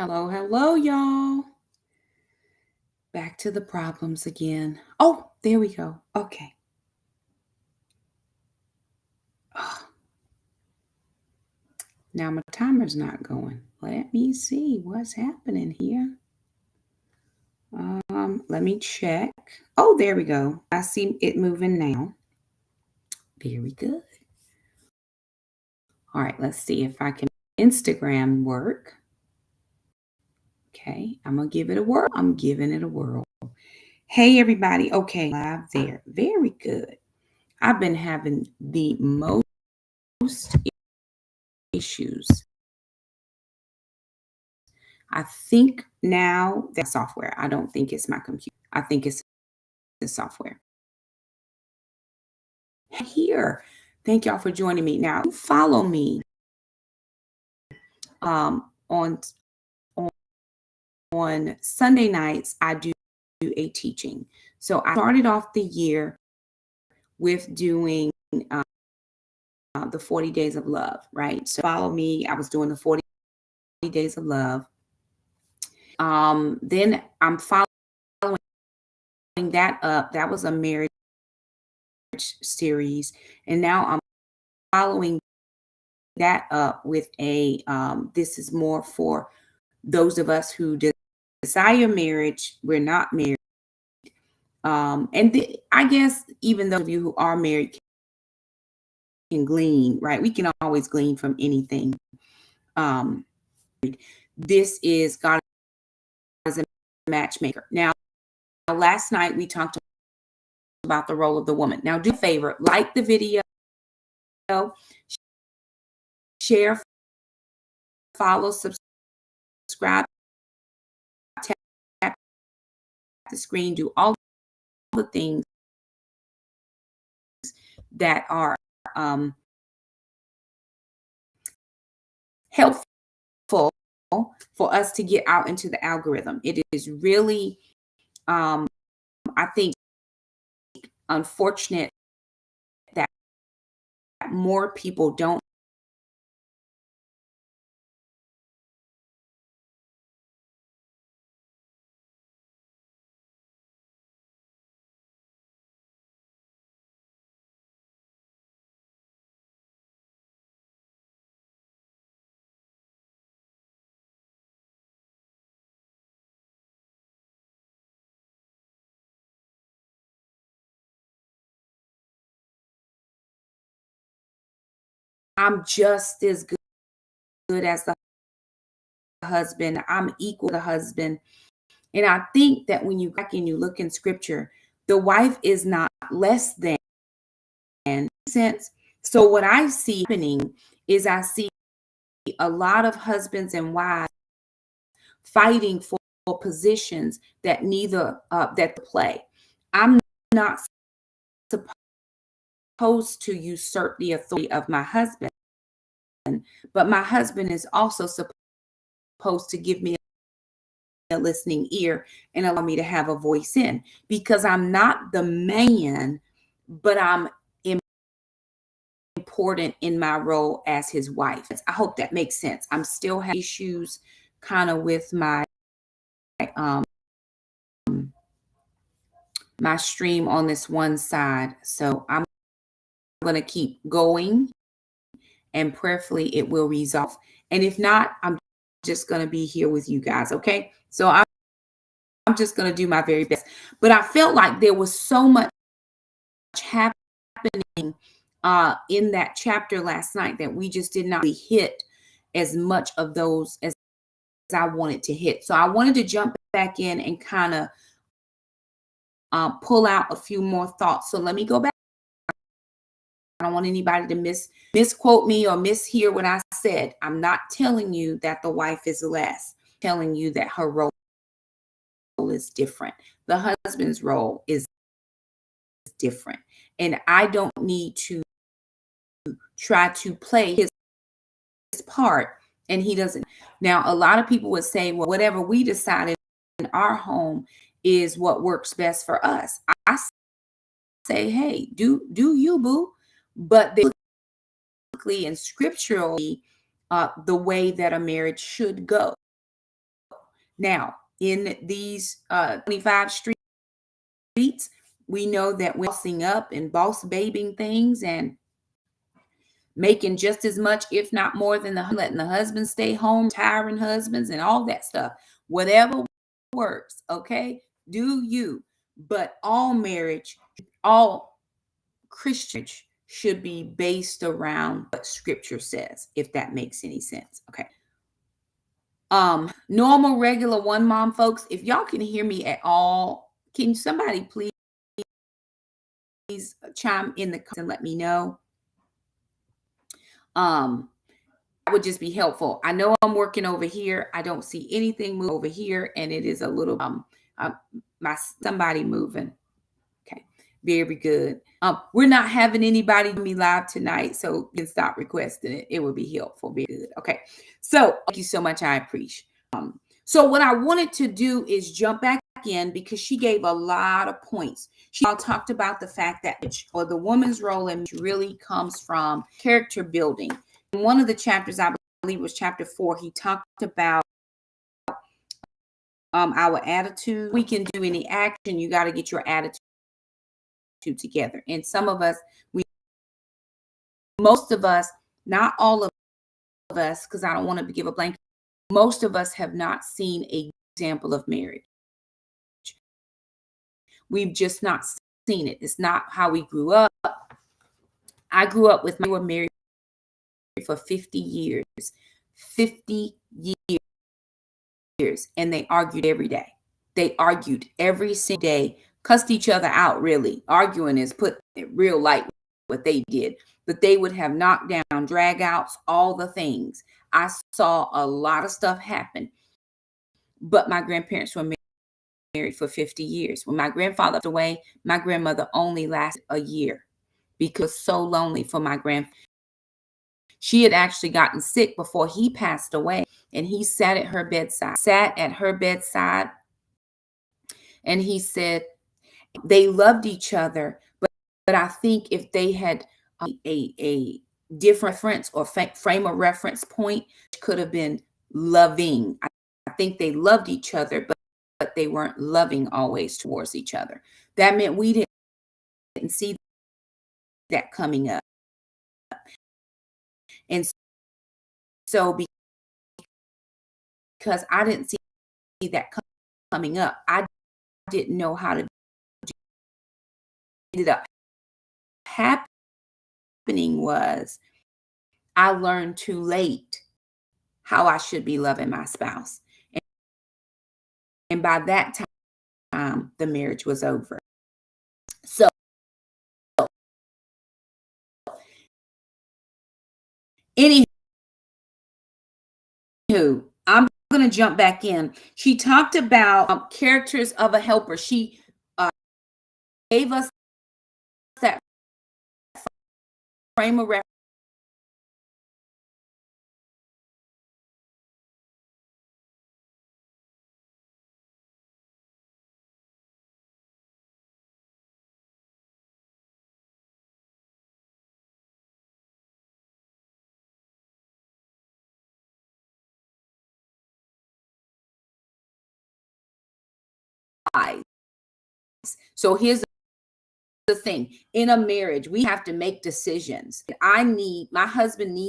Hello, y'all. Back to the problems again. Oh, there we go. Okay. Ah, now my timer's not going. Let me see what's happening here. Let me check. Oh, there we go. I see it moving now. Very good. All right, let's see if I can Instagram work. Okay, I'm gonna give it a whirl. I'm giving it a whirl. Hey, everybody. Okay, live there. Very good. I've been having the most issues. I think now that software. I don't think it's my computer. I think it's the software. Here. Thank y'all for joining me. Now, follow me on Sunday nights. I do a teaching. So I started off the year with doing the 40 days of love, right? So follow me. I was doing the 40 days of love. Then I'm following that up. That was a marriage series. And now I'm following that up with a this is more for those of us who desire marriage. We're not married. I guess even those of you who are married can glean, right? We can always glean from anything. This is God as a matchmaker. Now, last night we talked about the role of the woman. Now, do a favor, like the video, share, follow, subscribe, tap the screen, do all the things that are helpful for us to get out into the algorithm. It is really, I think, unfortunate that more people don't I'm just as good as the husband. I'm equal to the husband. And I think that when you back and you look in scripture, the wife is not less than sense. So what I see happening is I see a lot of husbands and wives fighting for positions that neither that play. I'm not supposed to usurp the authority of my husband, but my husband is also supposed to give me a listening ear and allow me to have a voice in, because I'm not the man, but I'm important in my role as his wife. I hope that makes sense. I'm still having issues kind of with my my stream on this one side. So I'm going to keep going and prayerfully it will resolve. And if not, I'm just going to be here with you guys. Okay. So I'm just going to do my very best. But I felt like there was so much happening in that chapter last night that we just did not hit as much of those as I wanted to hit. So I wanted to jump back in and kind of pull out a few more thoughts. So let me go back. I don't want anybody to misquote me or mishear what I said. I'm not telling you that the wife is less. I'm telling you that her role is different. The husband's role is different. And I don't need to try to play his part and he doesn't. Now, a lot of people would say, well, whatever we decided in our home is what works best for us. I say, hey, do you, boo? But biblically and scripturally, the way that a marriage should go. Now, in these 25 streets, we know that we're bossing up and boss babing things and making just as much, if not more than letting the husband stay home, tiring husbands and all that stuff. Whatever works, okay? Do you. But all marriage, all Christian should be based around what scripture says, if that makes any sense. Okay. Normal, regular one mom folks, if y'all can hear me at all, can somebody please chime in the comments and let me know? That would just be helpful. I know I'm working over here. I don't see anything move over here, and it is a little somebody moving. Okay, very good. We're not having anybody me live tonight, so you can stop requesting it. It would be helpful. Very good. Okay, so thank you so much. I appreciate. So what I wanted to do is jump back in because she gave a lot of points. She all talked about the fact that the woman's role in really comes from character building. In one of the chapters, I believe was chapter 4, he talked about our attitude. We can do any action. You got to get your attitude together. And some of us, most of us, not all of us, because I don't want to give a blanket, most of us have not seen an example of marriage. We've just not seen it. It's not how we grew up. I grew up with we were married for 50 years. 50 years. And they argued every day. They argued every single day, cussed each other out, really. Arguing is put it real light what they did. But they would have knockdown, drag outs, all the things. I saw a lot of stuff happen. But my grandparents were married for 50 years. When my grandfather passed away, my grandmother only lasted a year because so lonely for my grandfather. She had actually gotten sick before he passed away, and he sat at her bedside, and he said they loved each other, but I think if they had a different reference or frame of reference point, it could have been loving. I think they loved each other, but they weren't loving always towards each other. That meant we didn't see that coming up. And so because I didn't see that coming up, I didn't know how to do it. Ended up happening was I learned too late how I should be loving my spouse. And by that time, the marriage was over. So anywho, I'm going to jump back in. She talked about characters of a helper. She gave us that frame of reference. So here's the thing. In a marriage, we have to make decisions. My husband needs